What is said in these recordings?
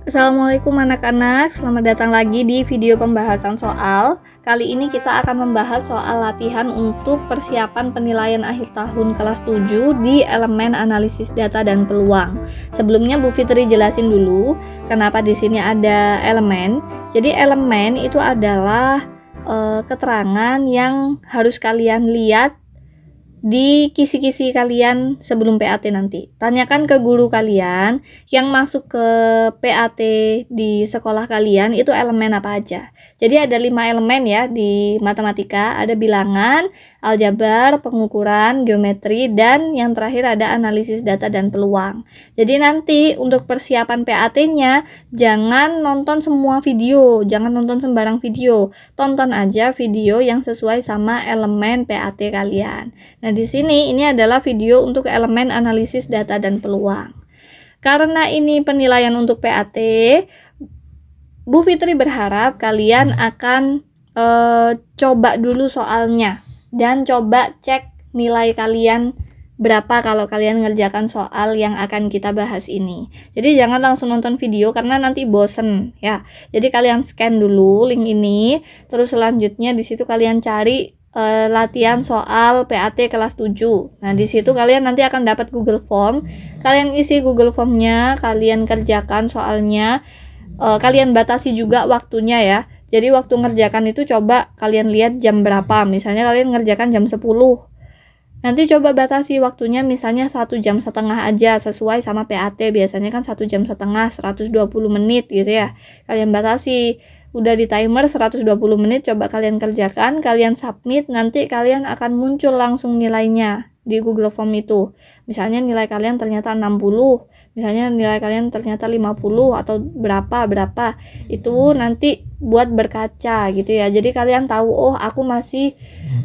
Assalamualaikum anak-anak, selamat datang lagi di video pembahasan soal. Kali ini kita akan membahas soal latihan untuk persiapan penilaian akhir tahun kelas 7 di elemen analisis data dan peluang. Sebelumnya Bu Fitri jelasin dulu kenapa di sini ada elemen. Jadi elemen itu adalah keterangan yang harus kalian lihat di kisi-kisi kalian sebelum PAT nanti. Tanyakan ke guru kalian yang masuk ke PAT di sekolah kalian itu elemen apa aja. Jadi ada 5 elemen ya di matematika, ada bilangan, aljabar, pengukuran, geometri, dan yang terakhir ada analisis data dan peluang. Jadi nanti untuk persiapan PAT-nya jangan nonton semua video, jangan nonton sembarang video. Tonton aja video yang sesuai sama elemen PAT kalian. Nah, di sini ini adalah video untuk elemen analisis data dan peluang. Karena ini penilaian untuk PAT, Bu Fitri berharap kalian akan coba dulu soalnya dan coba cek nilai kalian berapa kalau kalian ngerjakan soal yang akan kita bahas ini. Jadi jangan langsung nonton video karena nanti bosen ya. Jadi kalian scan dulu link ini, terus selanjutnya di situ kalian cari latihan soal PAT kelas 7. Nah, di situ kalian nanti akan dapat Google Form. Kalian isi Google Formnya, kalian kerjakan soalnya. Kalian batasi juga waktunya ya. Jadi waktu ngerjakan itu coba kalian lihat jam berapa. Misalnya kalian ngerjakan jam 10. Nanti coba batasi waktunya misalnya 1,5 jam aja sesuai sama PAT. Biasanya kan 1,5 jam, 120 menit gitu ya. Kalian batasi. Udah di timer 120 menit, coba kalian kerjakan, kalian submit, nanti kalian akan muncul langsung nilainya di Google Form itu. Misalnya nilai kalian ternyata 60, misalnya nilai kalian ternyata 50 atau berapa. Itu nanti buat berkaca gitu ya. Jadi kalian tahu, oh aku masih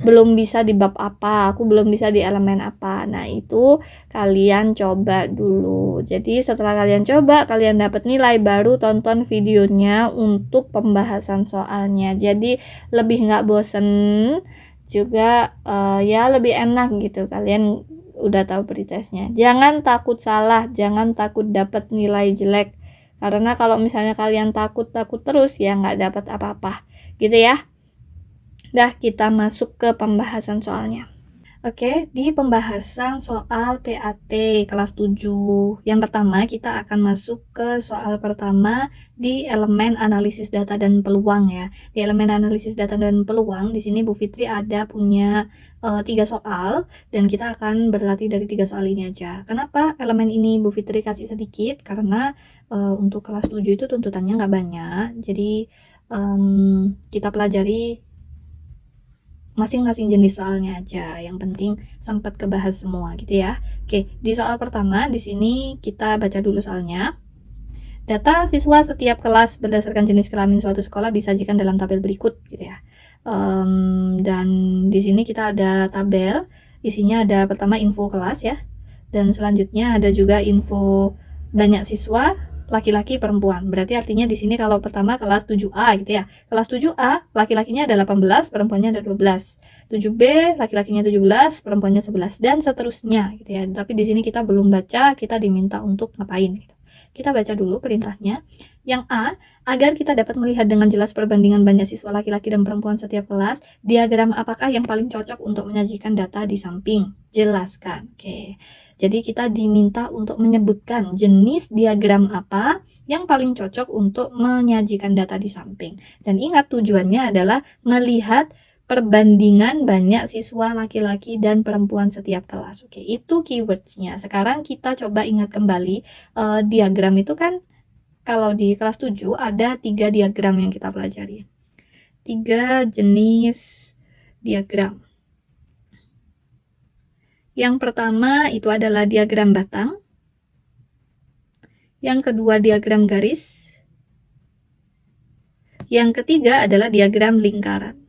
belum bisa di bab apa, aku belum bisa di elemen apa. Nah, itu kalian coba dulu. Jadi setelah kalian coba, kalian dapat nilai, baru tonton videonya untuk pembahasan soalnya. Jadi lebih nggak bosen, juga ya lebih enak gitu. Kalian udah tahu pretestnya. Jangan takut salah, jangan takut dapat nilai jelek. Karena kalau misalnya kalian takut terus ya nggak dapat apa-apa. Gitu ya. Dah, kita masuk ke pembahasan soalnya. Oke, di pembahasan soal PAT kelas 7. Yang pertama, kita akan masuk ke soal pertama di elemen analisis data dan peluang ya. Di elemen analisis data dan peluang, di sini Bu Fitri ada punya 3 soal dan kita akan berlatih dari 3 soal ini aja. Kenapa elemen ini Bu Fitri kasih sedikit? Karena untuk kelas 7 itu tuntutannya nggak banyak. Jadi kita pelajari masing-masing jenis soalnya aja, yang penting sempat kebahas semua gitu ya. Oke, di soal pertama di sini kita baca dulu soalnya. Data siswa setiap kelas berdasarkan jenis kelamin suatu sekolah disajikan dalam tabel berikut gitu ya. Dan di sini kita ada tabel, isinya ada pertama info kelas ya, dan selanjutnya ada juga info banyak siswa, laki-laki perempuan. Berarti artinya di sini kalau pertama kelas 7A gitu ya. Kelas 7A laki-lakinya ada 18, perempuannya ada 12. 7B laki-lakinya 17, perempuannya 11 dan seterusnya gitu ya. Tapi di sini kita belum baca, kita diminta untuk ngapain gitu. Kita baca dulu perintahnya. Yang A, agar kita dapat melihat dengan jelas perbandingan banyak siswa laki-laki dan perempuan setiap kelas, diagram apakah yang paling cocok untuk menyajikan data di samping? Jelaskan. Oke. Jadi kita diminta untuk menyebutkan jenis diagram apa yang paling cocok untuk menyajikan data di samping. Dan ingat tujuannya adalah melihat perbandingan banyak siswa laki-laki dan perempuan setiap kelas. Oke, itu keywordsnya. Sekarang kita coba ingat kembali, diagram itu kan kalau di kelas 7 ada 3 diagram yang kita pelajari. 3 jenis diagram. Yang pertama itu adalah diagram batang. Yang kedua diagram garis. Yang ketiga adalah diagram lingkaran.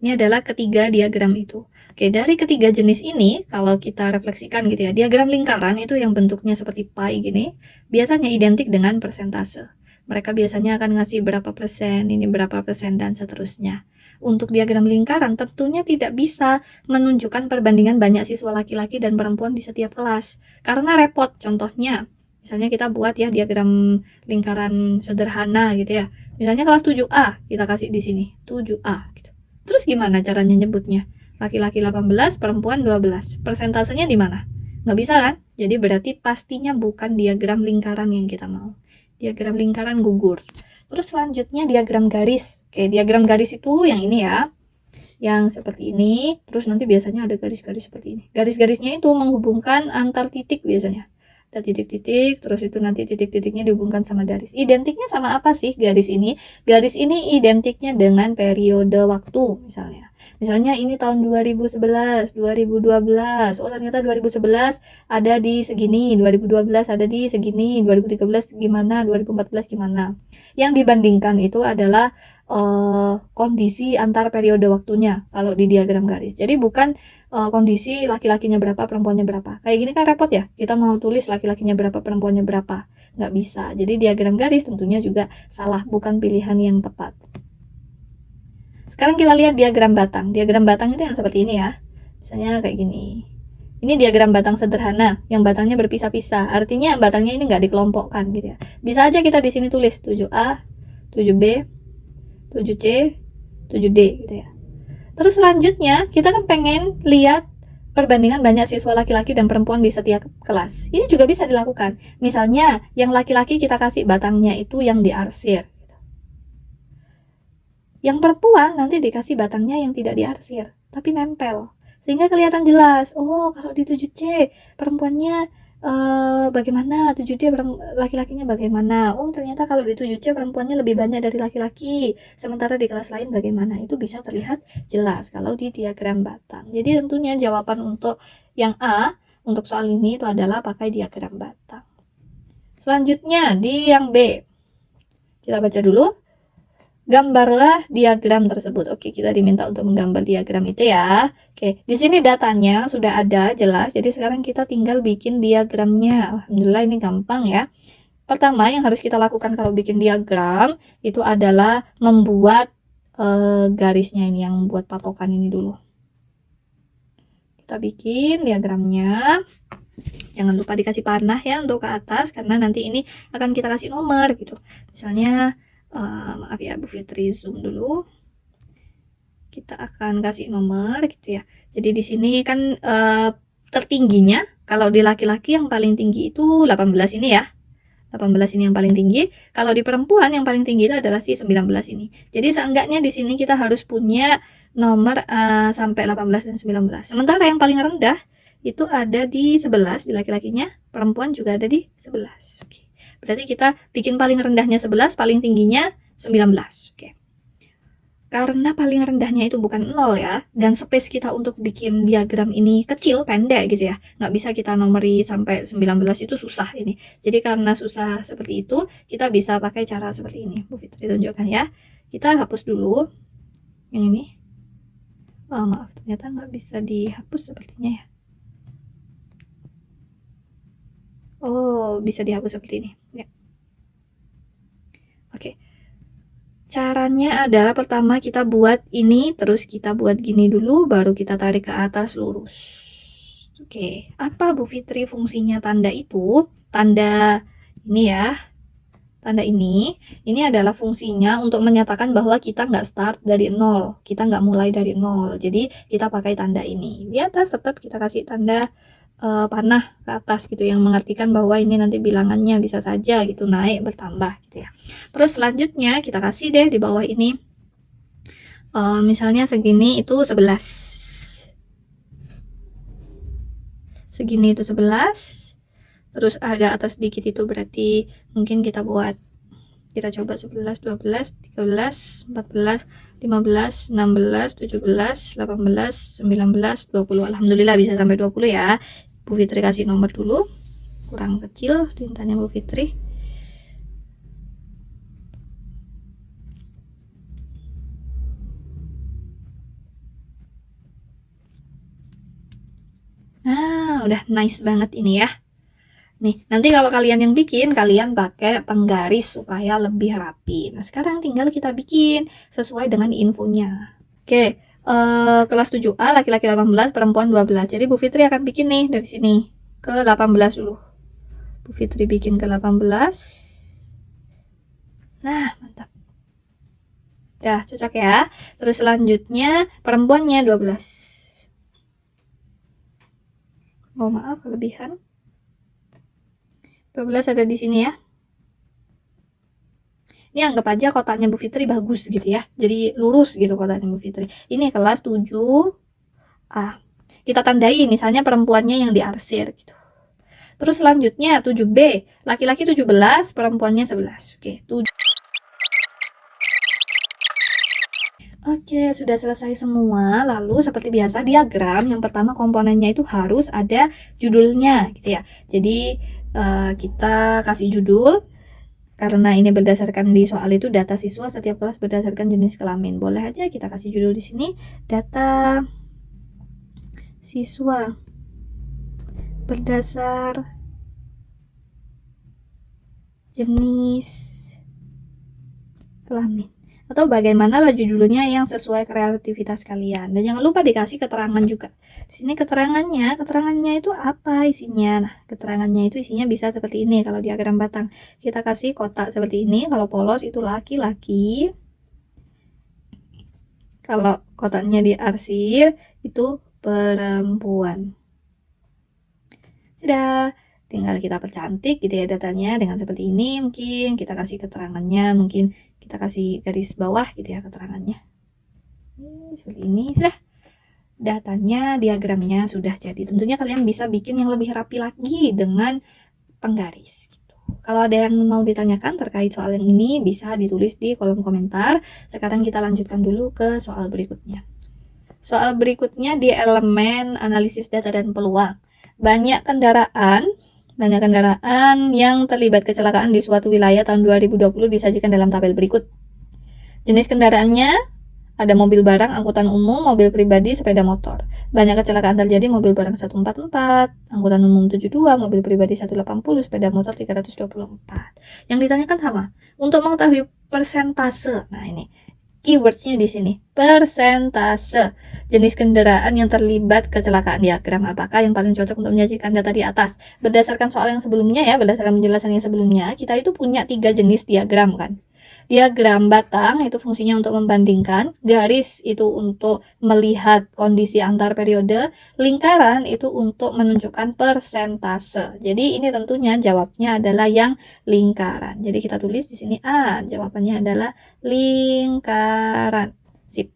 Ini adalah ketiga diagram itu. Oke, dari ketiga jenis ini, kalau kita refleksikan gitu ya, diagram lingkaran itu yang bentuknya seperti pie gini, biasanya identik dengan persentase. Mereka biasanya akan ngasih berapa persen, ini berapa persen, dan seterusnya. Untuk diagram lingkaran tentunya tidak bisa menunjukkan perbandingan banyak siswa laki-laki dan perempuan di setiap kelas. Karena repot, contohnya Misalnya kita buat ya diagram lingkaran sederhana gitu ya. Misalnya kelas 7A, kita kasih di sini 7A gitu. Terus gimana caranya nyebutnya? Laki-laki 18, perempuan 12. Persentasenya di mana? Nggak bisa kan? Jadi berarti pastinya bukan diagram lingkaran yang kita mau. Diagram lingkaran gugur. Terus selanjutnya diagram garis. Oke, diagram garis itu yang ini ya. Yang seperti ini, terus nanti biasanya ada garis-garis seperti ini. Garis-garisnya itu menghubungkan antar titik biasanya. Ada titik-titik, terus itu nanti titik-titiknya dihubungkan sama garis. Identiknya sama apa sih garis ini? Garis ini identiknya dengan periode waktu misalnya. Misalnya ini tahun 2011, 2012. Oh, ternyata 2011 ada di segini, 2012 ada di segini, 2013 gimana, 2014 gimana. Yang dibandingkan itu adalah kondisi antar periode waktunya kalau di diagram garis. Jadi bukan kondisi laki-lakinya berapa, perempuannya berapa. Kayak gini kan repot ya, kita mau tulis laki-lakinya berapa, perempuannya berapa. Nggak bisa. Jadi diagram garis tentunya juga salah, bukan pilihan yang tepat. Sekarang kita lihat diagram batang. Diagram batang itu yang seperti ini ya. Misalnya kayak gini. Ini diagram batang sederhana, yang batangnya berpisah-pisah. Artinya batangnya ini nggak dikelompokkan gitu ya. Bisa aja kita di sini tulis 7A, 7B, 7C, 7D gitu ya. Terus selanjutnya kita kan pengen lihat perbandingan banyak siswa laki-laki dan perempuan di setiap kelas. Ini juga bisa dilakukan. Misalnya yang laki-laki kita kasih batangnya itu yang diarsir. Yang perempuan nanti dikasih batangnya yang tidak diarsir, tapi nempel. Sehingga kelihatan jelas, oh kalau di 7C perempuannya bagaimana, 7D laki-lakinya bagaimana. Oh ternyata kalau di 7C perempuannya lebih banyak dari laki-laki, sementara di kelas lain bagaimana. Itu bisa terlihat jelas kalau di diagram batang. Jadi tentunya jawaban untuk yang A untuk soal ini itu adalah pakai diagram batang. Selanjutnya di yang B, kita baca dulu. Gambarlah diagram tersebut. Oke, kita diminta untuk menggambar diagram itu ya. Oke, di sini datanya sudah ada jelas. Jadi sekarang kita tinggal bikin diagramnya. Alhamdulillah ini gampang ya. Pertama yang harus kita lakukan kalau bikin diagram itu adalah membuat garisnya ini, yang membuat patokan ini dulu. Kita bikin diagramnya. Jangan lupa dikasih panah ya untuk ke atas, karena nanti ini akan kita kasih nomor gitu. Misalnya maaf ya Bu Fitri, zoom dulu. Kita akan kasih nomor gitu ya. Jadi di sini kan tertingginya kalau di laki-laki yang paling tinggi itu 18 ini ya. 18 ini yang paling tinggi. Kalau di perempuan yang paling tinggi itu adalah si 19 ini. Jadi seenggaknya di sini kita harus punya nomor sampai 18 dan 19. Sementara yang paling rendah itu ada di 11 di laki-lakinya, perempuan juga ada di 11. Oke. Berarti kita bikin paling rendahnya 11, paling tingginya 19. Oke. Karena paling rendahnya itu bukan 0 ya, dan space kita untuk bikin diagram ini kecil, pendek gitu ya. Nggak bisa kita nomori sampai 19, itu susah ini. Jadi karena susah seperti itu, kita bisa pakai cara seperti ini. Bu Fitri tunjukkan ya. Kita hapus dulu yang ini. Oh maaf, ternyata nggak bisa dihapus sepertinya ya. Oh, bisa dihapus seperti ini ya. Oke. Caranya adalah pertama kita buat ini, terus kita buat gini dulu, baru kita tarik ke atas lurus. Oke, apa Bu Fitri fungsinya tanda itu? Tanda ini ya, tanda ini adalah fungsinya untuk menyatakan bahwa kita nggak start dari 0, kita nggak mulai dari 0. Jadi kita pakai tanda ini. Di atas tetap kita kasih tanda panah ke atas gitu, yang mengartikan bahwa ini nanti bilangannya bisa saja gitu naik bertambah gitu ya. Terus selanjutnya kita kasih deh di bawah ini misalnya segini itu 11, segini itu 11, terus agak atas sedikit itu berarti mungkin kita buat, kita coba 11, 12, 13, 14, 15, 16, 17, 18, 19, 20. Alhamdulillah bisa sampai 20 ya. Bu Fitri kasih nomor dulu, kurang kecil tintanya Bu Fitri. Nah, udah nice banget ini ya. Nih, nanti kalau kalian yang bikin, kalian pakai penggaris supaya lebih rapi. Nah, sekarang tinggal kita bikin sesuai dengan infonya. Oke, kelas 7A, laki-laki 18, perempuan 12. Jadi Bu Fitri akan bikin nih dari sini ke 18 dulu. Bu Fitri bikin ke 18. Nah, mantap. Udah cocok ya. Terus selanjutnya perempuannya 12. Oh maaf, kelebihan. 12 ada di sini ya. Ini anggap aja kotaknya Bu Fitri bagus gitu ya. Jadi lurus gitu kotaknya Bu Fitri. Ini kelas 7A. Kita tandai misalnya perempuannya yang diarsir gitu. Terus selanjutnya 7B, laki-laki 17, perempuannya 11. Oke, sudah selesai semua. Lalu seperti biasa diagram, yang pertama komponennya itu harus ada judulnya gitu ya. Jadi kita kasih judul, karena ini berdasarkan di soal itu data siswa setiap kelas berdasarkan jenis kelamin. Boleh aja kita kasih judul di sini, data siswa berdasar jenis kelamin, atau bagaimanalah judulnya yang sesuai kreativitas kalian. Dan jangan lupa dikasih keterangan juga. Di sini keterangannya itu apa isinya? Nah, keterangannya itu isinya bisa seperti ini. Kalau diagram batang, kita kasih kotak seperti ini. Kalau polos itu laki-laki. Kalau kotaknya diarsir itu perempuan. Sudah, tinggal kita percantik gitu ya datanya dengan seperti ini. Mungkin kita kasih keterangannya, mungkin kita kasih garis bawah gitu ya keterangannya. Seperti ini sudah. Datanya, diagramnya sudah jadi. Tentunya kalian bisa bikin yang lebih rapi lagi dengan penggaris gitu. Kalau ada yang mau ditanyakan terkait soal yang ini bisa ditulis di kolom komentar. Sekarang kita lanjutkan dulu ke soal berikutnya. Soal berikutnya di elemen analisis data dan peluang. Banyak kendaraan yang terlibat kecelakaan di suatu wilayah tahun 2020 disajikan dalam tabel berikut. Jenis kendaraannya ada mobil barang, angkutan umum, mobil pribadi, sepeda motor. Banyak kecelakaan terjadi mobil barang 144, angkutan umum 72, mobil pribadi 180, sepeda motor 324. Yang ditanyakan sama. Untuk mengetahui persentase, nah ini keywordnya di sini, persentase jenis kendaraan yang terlibat kecelakaan diagram. Apakah yang paling cocok untuk menyajikan data di atas? Berdasarkan soal yang sebelumnya ya, berdasarkan penjelasan yang sebelumnya, kita itu punya 3 jenis diagram kan. Diagram batang itu fungsinya untuk membandingkan, garis itu untuk melihat kondisi antar periode, lingkaran itu untuk menunjukkan persentase. Jadi ini tentunya jawabnya adalah yang lingkaran. Jadi kita tulis di sini A, jawabannya adalah lingkaran. Sip.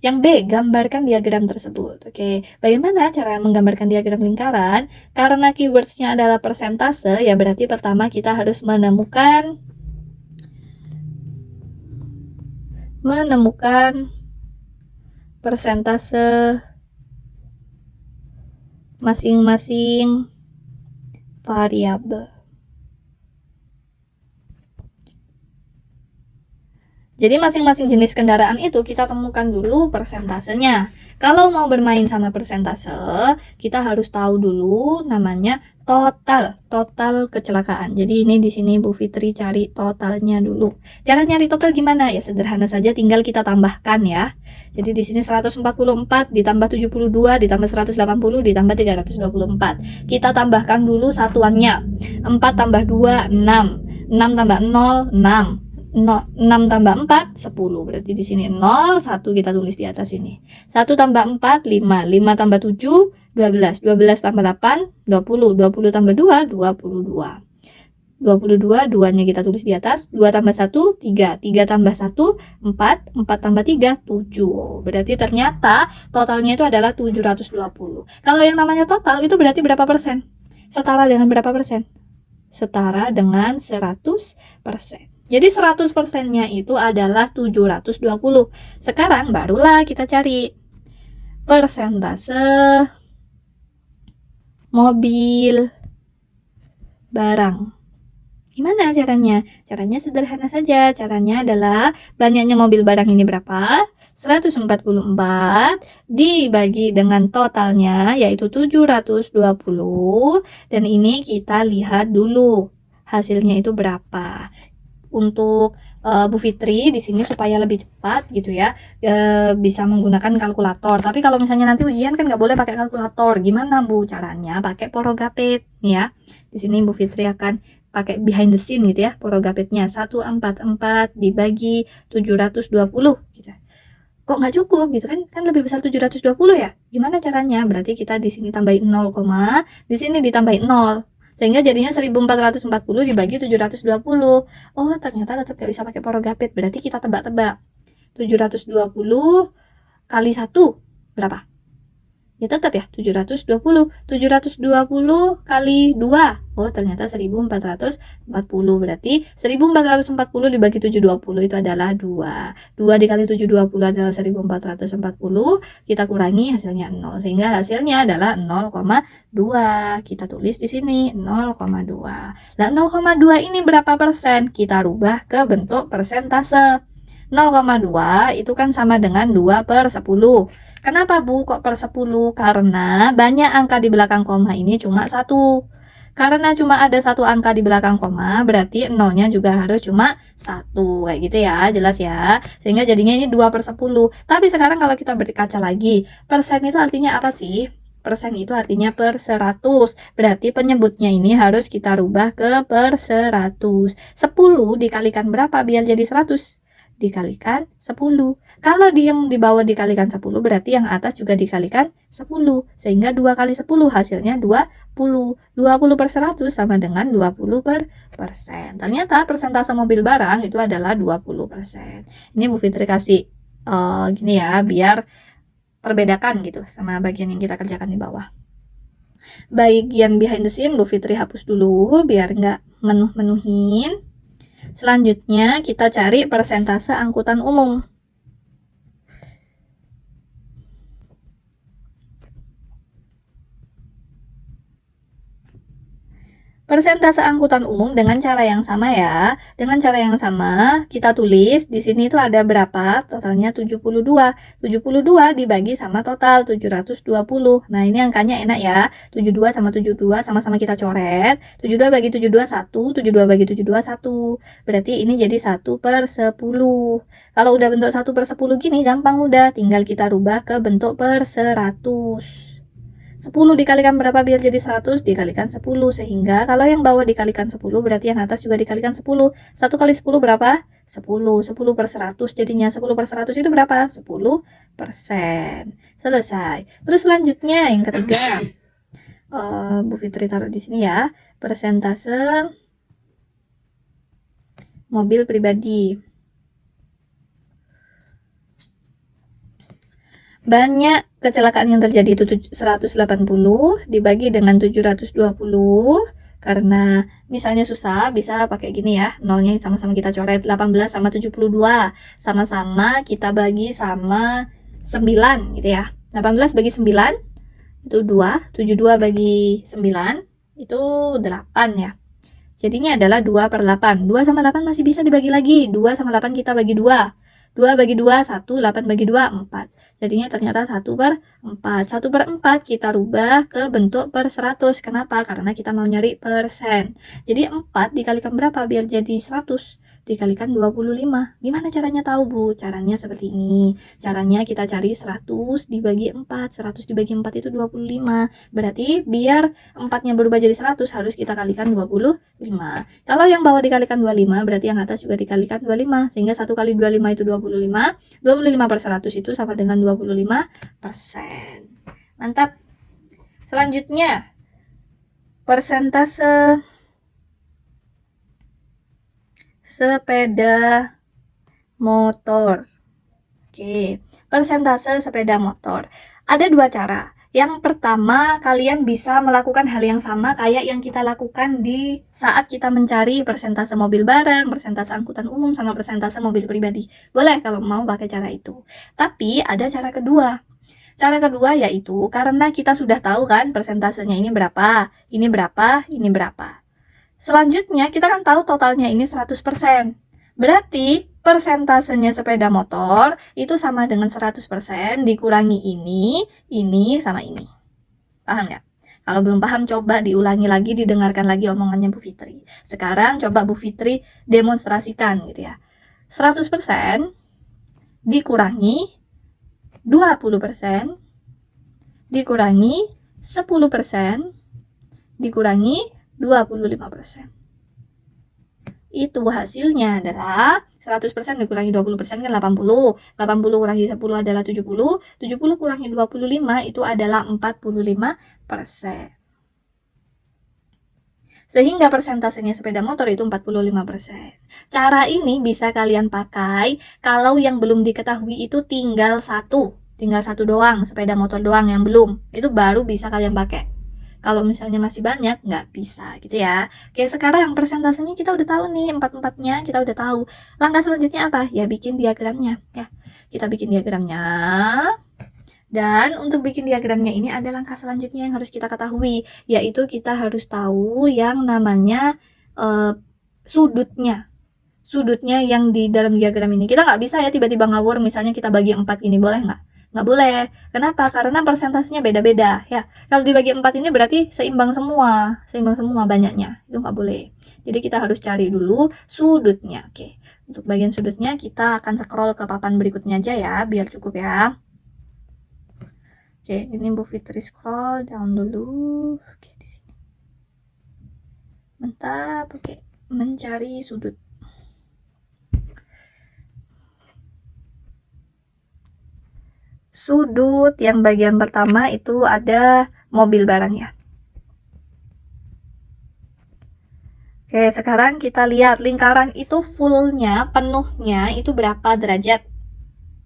Yang B, gambarkan diagram tersebut. Oke, bagaimana cara menggambarkan diagram lingkaran? Karena keywordsnya adalah persentase, ya berarti pertama kita harus menemukan persentase masing-masing variabel. Jadi masing-masing jenis kendaraan itu kita temukan dulu persentasenya. Kalau mau bermain sama persentase, kita harus tahu dulu namanya total kecelakaan. Jadi ini di sini Bu Fitri cari totalnya dulu. Cara nyari total gimana? Ya sederhana saja, tinggal kita tambahkan ya. Jadi di sini 144 ditambah 72 ditambah 180 ditambah 324. Kita tambahkan dulu satuannya. 4 tambah 2 6, 6 tambah 0 6. 6 tambah 4 10, berarti di sini 0 1 kita tulis di atas ini. 1 tambah 4 5, 5 tambah 7 12, 12 tambah 8 20, 20 tambah 2 22. 22 2-nya kita tulis di atas, 2 tambah 1 3, 3 tambah 1 4, 4 tambah 3 7. Berarti ternyata totalnya itu adalah 720. Kalau yang namanya total itu berarti berapa persen? Setara dengan berapa persen? Setara dengan 100%. Jadi 100%-nya itu adalah 720. Sekarang barulah kita cari persentase mobil barang. Gimana caranya? Caranya sederhana saja. Caranya adalah banyaknya mobil barang ini berapa? 144 dibagi dengan totalnya yaitu 720. Dan ini kita lihat dulu hasilnya itu berapa. untuk Bu Fitri di sini supaya lebih cepat gitu ya, bisa menggunakan kalkulator. Tapi kalau misalnya nanti ujian kan nggak boleh pakai kalkulator. Gimana Bu caranya? Pakai Porogapit ya. Di sini Bu Fitri akan pakai behind the scene gitu ya, Porogapitnya 144 dibagi 720 gitu. Kok nggak cukup gitu kan lebih besar 720 ya. Gimana caranya? Berarti kita di sini tambahin 0, di sini ditambahin 0. Sehingga jadinya 1440 dibagi 720. Oh, ternyata tetap gak bisa pakai Porogapit. Berarti kita tebak-tebak. 720 kali 1 berapa? Ya tetap ya, 720. 720 kali 2. Oh, ternyata 1440. Berarti 1440 dibagi 720 itu adalah 2. 2 dikali 720 adalah 1440. Kita kurangi hasilnya 0. Sehingga hasilnya adalah 0,2. Kita tulis di sini 0,2. Nah, 0,2 ini berapa persen? Kita rubah ke bentuk persentase. 0,2 itu kan sama dengan 2/10. Kenapa Bu kok per 10? Karena banyak angka di belakang koma ini cuma 1. Karena cuma ada 1 angka di belakang koma, berarti nolnya juga harus cuma 1. Kayak gitu ya, jelas ya. Sehingga jadinya ini 2/10. Tapi sekarang kalau kita berkaca lagi, persen itu artinya apa sih? Persen itu artinya per 100. Berarti penyebutnya ini harus kita rubah ke per 100. 10 dikalikan berapa biar jadi 100? Dikalikan 10. Kalau yang di bawah dikalikan 10 berarti yang atas juga dikalikan 10. Sehingga 2 kali 10 hasilnya 20. 20/100 sama dengan 20%. Ternyata persentase mobil barang itu adalah 20%. Ini Bu Fitri kasih gini ya, biar terbedakan gitu sama bagian yang kita kerjakan di bawah. Bagian behind the scene Bu Fitri hapus dulu biar nggak menuhin. Selanjutnya kita cari persentase angkutan umum. Persentase angkutan umum dengan cara yang sama ya. Dengan cara yang sama, kita tulis di sini itu ada berapa? Totalnya 72. 72 dibagi sama total 720. Nah, ini angkanya enak ya. 72 sama 72 sama-sama kita coret. 72 bagi 72 1, 72 bagi 72 1. Berarti ini jadi 1/10. Kalau udah bentuk 1/10 gini gampang udah, tinggal kita rubah ke bentuk per 100. 10 dikalikan berapa biar jadi 100? Dikalikan 10. Sehingga kalau yang bawah dikalikan 10 berarti yang atas juga dikalikan 10. 1 kali 10 berapa? 10. 10/100 jadinya 10/100 itu berapa? 10%. Selesai. Terus selanjutnya yang ketiga. Bu Fitri taruh di sini ya. Persentase mobil pribadi. Banyak kecelakaan yang terjadi itu 180 dibagi dengan 720. Karena misalnya susah, bisa pakai gini ya, nolnya sama-sama kita coret. 18 sama 72 sama-sama kita bagi sama 9 gitu ya. 18 bagi 9 itu 2, 72 bagi 9 itu 8 ya. Jadinya adalah 2/8. 2 sama 8 masih bisa dibagi lagi. 2 sama 8 kita bagi 2. 2 bagi 2, 1, 8 bagi 2, 4. Jadinya ternyata 1/4. 1/4 kita rubah ke bentuk per 100. Kenapa? Karena kita mau nyari persen. Jadi 4 dikalikan berapa biar jadi 100? Dikalikan 25. Gimana caranya tahu Bu? Caranya seperti ini. Caranya kita cari 100 dibagi 4. 100 dibagi 4 itu 25. Berarti biar 4-nya berubah jadi 100 harus kita kalikan 25. Kalau yang bawah dikalikan 25 berarti yang atas juga dikalikan 25. Sehingga 1 kali 25 itu 25. 25/100 itu sama dengan 25%. Mantap. Selanjutnya persentase sepeda motor. Oke, persentase sepeda motor. Ada 2 cara. Yang pertama, kalian bisa melakukan hal yang sama kayak yang kita lakukan di saat kita mencari persentase mobil barang, persentase angkutan umum, sama persentase mobil pribadi. Boleh kalau mau pakai cara itu. Tapi ada cara kedua. Cara kedua yaitu karena kita sudah tahu kan persentasenya ini berapa, ini berapa, ini berapa. Selanjutnya kita kan tahu totalnya ini 100%. Berarti persentasenya sepeda motor itu sama dengan 100% dikurangi ini sama ini. Paham nggak? Kalau belum paham, coba diulangi lagi, didengarkan lagi omongannya Bu Fitri. Sekarang coba Bu Fitri demonstrasikan gitu ya. 100% dikurangi 20% dikurangi 10% dikurangi 25%. Itu hasilnya adalah 100% dikurangi 20% kan 80. 80 kurangi 10 adalah 70. 70 kurangi 25 itu adalah 45%. Sehingga persentasenya sepeda motor itu 45%. Cara ini bisa kalian pakai kalau yang belum diketahui itu tinggal satu doang, sepeda motor doang yang belum. Itu baru bisa kalian pakai. Kalau misalnya masih banyak, nggak bisa gitu ya. Kayak sekarang persentasenya kita udah tahu nih, 4-4-nya kita udah tahu. Langkah selanjutnya apa? Ya bikin diagramnya ya. Kita bikin diagramnya. Dan untuk bikin diagramnya ini ada langkah selanjutnya yang harus kita ketahui, yaitu kita harus tahu yang namanya sudutnya. Sudutnya yang di dalam diagram ini. Kita nggak bisa ya tiba-tiba ngawur, misalnya kita bagi 4 ini, boleh nggak? Nggak boleh. Kenapa? Karena persentasenya beda-beda ya. Kalau dibagi 4 ini berarti seimbang semua banyaknya. Itu nggak boleh. Jadi kita harus cari dulu sudutnya. Oke. Untuk bagian sudutnya kita akan scroll ke papan berikutnya aja ya, biar cukup ya. Oke, ini Bu Fitri scroll down dulu. Oke, di sini. Mantap. Oke, mencari sudut. Sudut yang bagian pertama itu ada mobil barang ya. Oke, sekarang kita lihat lingkaran itu fullnya, penuhnya itu berapa derajat?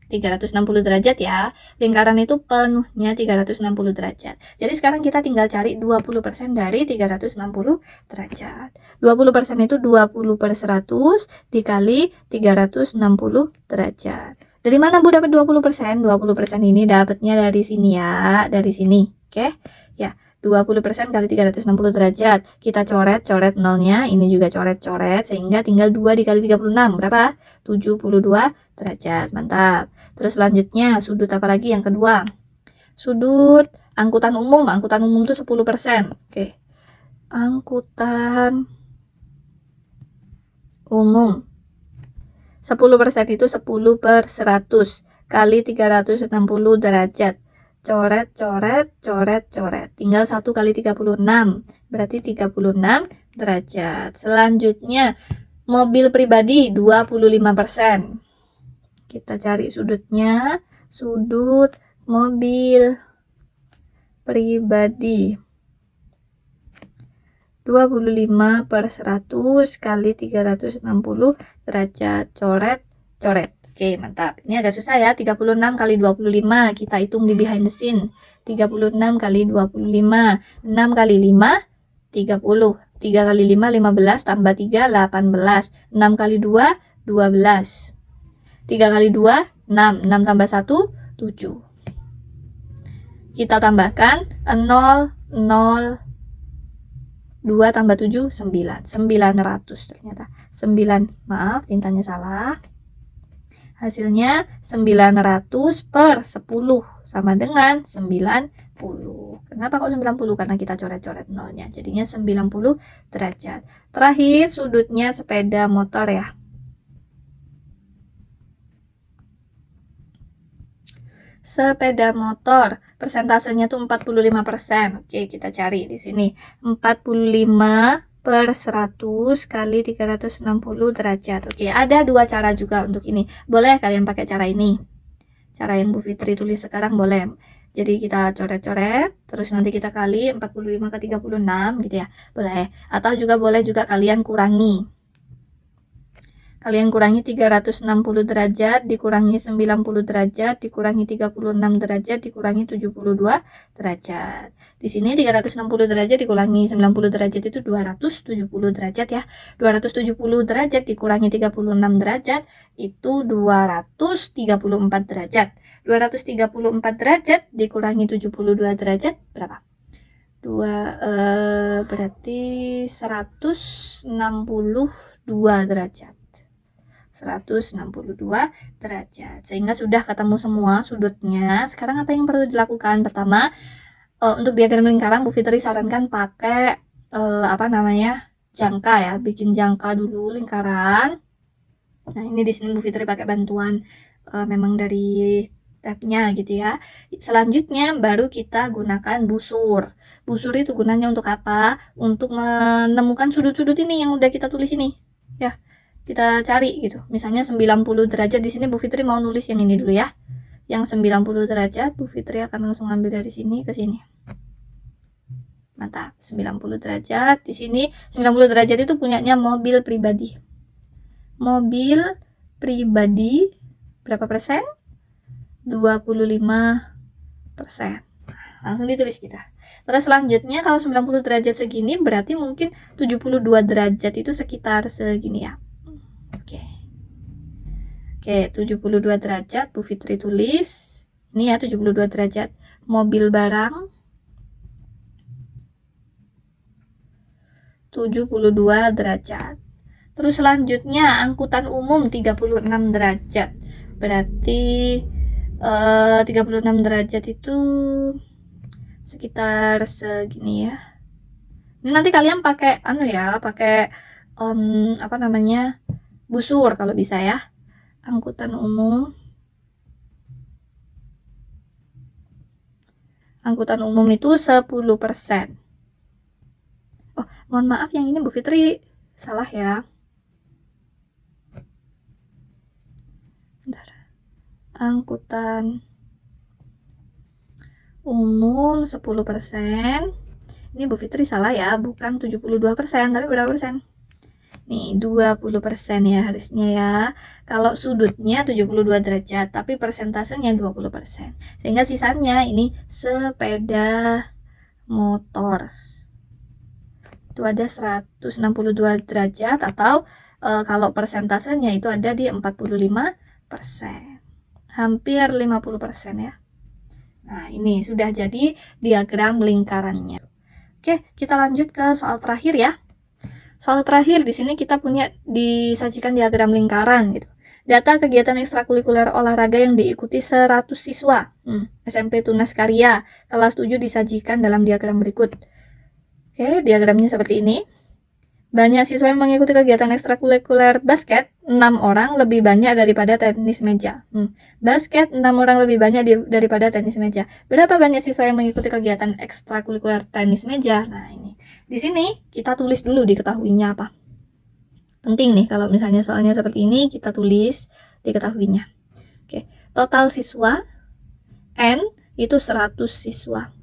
360 derajat ya. Lingkaran itu penuhnya 360 derajat. Jadi sekarang kita tinggal cari 20% dari 360 derajat. 20% itu 20/100 dikali 360 derajat. Dari mana Bu dapat 20%? 20% ini dapatnya dari sini ya, dari sini. Oke? Ya, 20% kali 360 derajat. Kita coret nolnya, ini juga coret sehingga tinggal 2 dikali 36. Berapa? 72 derajat. Mantap. Terus selanjutnya sudut apa lagi yang kedua? Sudut angkutan umum. Angkutan umum itu 10%. Oke. Angkutan umum. 10% itu 10/100 kali 360 derajat. Coret. Tinggal 1 kali 36. Berarti 36 derajat. Selanjutnya mobil pribadi 25%. Kita cari sudutnya. Sudut mobil pribadi 25/100 kali 360 derajat. Coret. Oke, mantap. Ini agak susah ya. 36 kali 25. Kita hitung di behind the scene. 36 kali 25. 6 kali 5, 30. 3 kali 5, 15. Tambah 3, 18. 6 kali 2, 12. 3 kali 2, 6. 6 tambah 1, 7. Kita tambahkan 0, 0, 2 tambah 7, 9. 900 ternyata. 9, maaf tintanya salah. Hasilnya 900/10 sama dengan 90. Kenapa kok 90? Karena kita coret nolnya. Jadinya 90 derajat. Terakhir sudutnya sepeda motor ya. Sepeda motor persentasenya tuh 45%. Oke, kita cari di sini. 45/100 kali 360 derajat. Oke, ada dua cara juga untuk ini. Boleh kalian pakai cara ini. Cara yang Bu Fitri tulis sekarang boleh. Jadi kita coret-coret, terus nanti kita kali 45 ke 36 gitu ya. Boleh. Atau juga boleh juga kalian kurangi. Kalian kurangi 360 derajat, dikurangi 90 derajat, dikurangi 36 derajat, dikurangi 72 derajat. Di sini 360 derajat dikurangi 90 derajat itu 270 derajat ya. 270 derajat dikurangi 36 derajat itu 234 derajat. 234 derajat dikurangi 72 derajat berapa? Berarti 162 derajat. 162 derajat. Sehingga sudah ketemu semua sudutnya. Sekarang apa yang perlu dilakukan? Pertama, Untuk diagram lingkaran Bu Fitri sarankan pakai jangka ya, bikin jangka dulu lingkaran. Nah, ini di sini Bu Fitri pakai bantuan memang dari tabnya gitu ya. Selanjutnya baru kita gunakan busur. Busur itu gunanya untuk apa? Untuk menemukan sudut-sudut ini yang udah kita tulis ini. Ya, kita cari gitu. Misalnya 90 derajat, di sini Bu Fitri mau nulis yang ini dulu ya. Yang 90 derajat Bu Fitri akan langsung ambil dari sini ke sini. Mantap, 90 derajat. Di sini 90 derajat itu punyanya mobil pribadi. Mobil pribadi berapa persen? 25%. Langsung ditulis kita. Terus selanjutnya kalau 90 derajat segini berarti mungkin 72 derajat itu sekitar segini ya. Oke, 72 derajat Bu Fitri tulis. Ini ya 72 derajat. Mobil barang 72 derajat. Terus selanjutnya angkutan umum 36 derajat. Berarti 36 derajat itu sekitar segini ya. Ini nanti kalian pakai pakai busur kalau bisa ya. Angkutan umum itu 10%. Oh, mohon maaf yang ini Bu Fitri salah ya. Bentar. Angkutan umum 10%. Ini Bu Fitri salah ya, bukan 72%, tapi berapa persen? Nih, 20% ya harusnya ya. Kalau sudutnya 72 derajat, tapi persentasenya 20%. Sehingga sisanya ini sepeda motor. Itu ada 162 derajat atau kalau persentasenya itu ada di 45%. Hampir 50% ya. Nah, ini sudah jadi diagram lingkarannya. Oke, kita lanjut ke soal terakhir ya. Soal terakhir di sini kita punya disajikan diagram lingkaran gitu. Data kegiatan ekstrakurikuler olahraga yang diikuti 100 siswa SMP Tunas Karya kelas 7 disajikan dalam diagram berikut. Oke, diagramnya seperti ini. Banyak siswa yang mengikuti kegiatan ekstrakurikuler basket 6 orang lebih banyak daripada tenis meja. Basket 6 orang lebih banyak daripada tenis meja. Berapa banyak siswa yang mengikuti kegiatan ekstrakurikuler tenis meja? Nah, ini. Di sini kita tulis dulu diketahuinya apa. Penting nih kalau misalnya soalnya seperti ini kita tulis diketahuinya. Oke, total siswa N itu 100 siswa.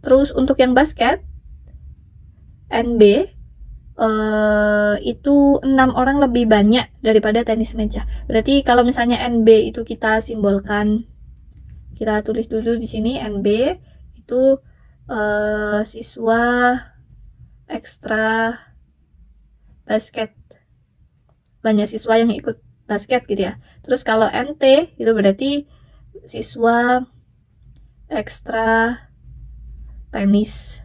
Terus untuk yang basket NB itu 6 orang lebih banyak daripada tenis meja. Berarti kalau misalnya NB itu kita simbolkan, kita tulis dulu di sini NB itu siswa ekstra basket, banyak siswa yang ikut basket gitu ya. Terus kalau NT itu berarti siswa ekstra tenis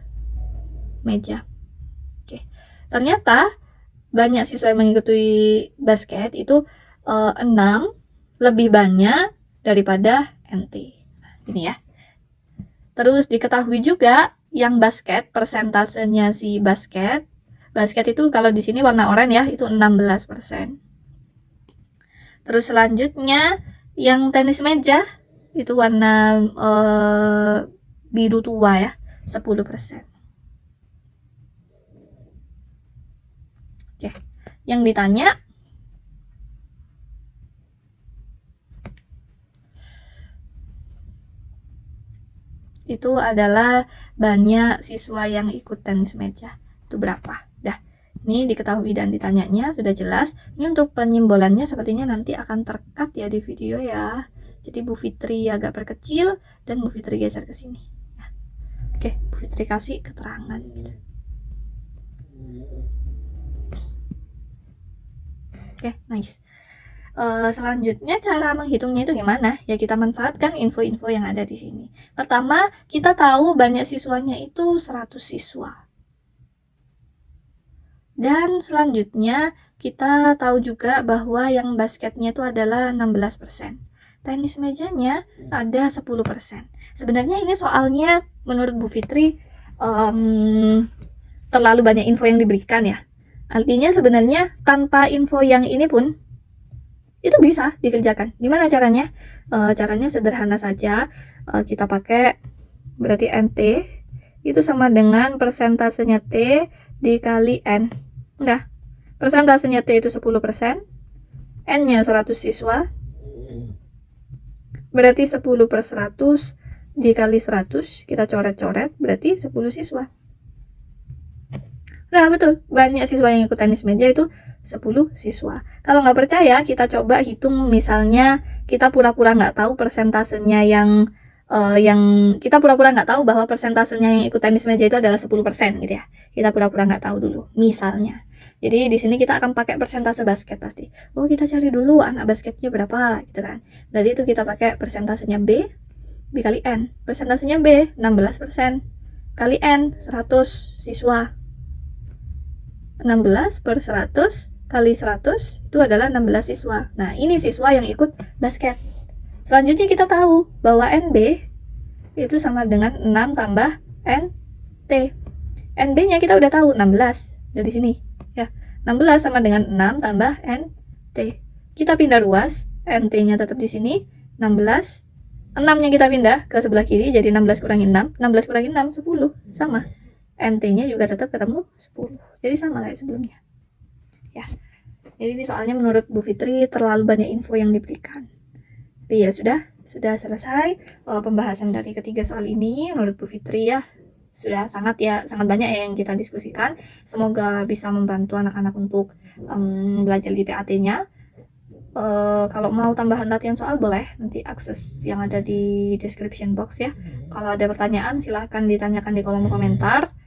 meja. Ternyata banyak siswa yang mengikuti basket itu 6 lebih banyak daripada NT. Ini ya. Terus diketahui juga yang basket, persentasenya si basket itu kalau di sini warna oranye ya, itu 16%. Terus selanjutnya yang tenis meja itu warna biru tua ya, 10%. Oke, yang ditanya itu adalah banyak siswa yang ikut tenis meja. Itu berapa? Dah, ini diketahui dan ditanyanya sudah jelas. Ini untuk penyimbolannya sepertinya nanti akan terkat ya di video ya. Jadi Bu Fitri agak perkecil dan Bu Fitri geser ke sini. Oke, Bu Fitri kasih keterangan gitu. Oke, nice. Selanjutnya cara menghitungnya itu gimana? Ya kita manfaatkan info-info yang ada di sini. Pertama, kita tahu banyak siswanya itu 100 siswa. Dan selanjutnya kita tahu juga bahwa yang basketnya itu adalah 16%. Tenis mejanya ada 10%. Sebenarnya ini soalnya menurut Bu Fitri terlalu banyak info yang diberikan ya. Artinya sebenarnya tanpa info yang ini pun itu bisa dikerjakan. Gimana caranya? Caranya sederhana saja. Kita pakai berarti NT itu sama dengan persentasenya T dikali N. Udah. Persentasenya T itu 10%. N-nya 100 siswa. Berarti 10 per 100 dikali 100. Kita coret-coret. Berarti 10 siswa. Nah betul, banyak siswa yang ikut tenis meja itu 10 siswa. Kalau nggak percaya, kita coba hitung misalnya kita pura-pura nggak tahu persentasenya yang kita pura-pura nggak tahu bahwa persentasenya yang ikut tenis meja itu adalah 10% gitu ya. Kita pura-pura nggak tahu dulu, misalnya. Jadi di sini kita akan pakai persentase basket pasti. Oh, kita cari dulu anak basketnya berapa gitu kan. Berarti itu kita pakai persentasenya B dikali N. Persentasenya B 16%. Kali N 100 siswa. 16 per 100 kali 100 itu adalah 16 siswa. Nah, ini siswa yang ikut basket. Selanjutnya kita tahu bahwa NB itu sama dengan 6 tambah NT. NB-nya kita udah tahu 16 dari sini. Ya, 16 sama dengan 6 tambah NT. Kita pindah ruas, NT-nya tetap di sini, 16. 6-nya kita pindah ke sebelah kiri, jadi 16 kurangi 6. 16 kurangi 6, 10. Sama. NT-nya juga tetap ketemu 10. Jadi sama kayak sebelumnya. Ya. Jadi ini soalnya menurut Bu Fitri terlalu banyak info yang diberikan. Tapi ya sudah selesai pembahasan dari ketiga soal ini menurut Bu Fitri ya. Sudah sangat banyak ya yang kita diskusikan. Semoga bisa membantu anak-anak untuk belajar di PAT-nya. Kalau mau tambahan latihan soal boleh nanti akses yang ada di description box ya. Kalau ada pertanyaan silahkan ditanyakan di kolom komentar.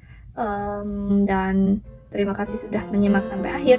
Dan terima kasih sudah menyimak sampai akhir.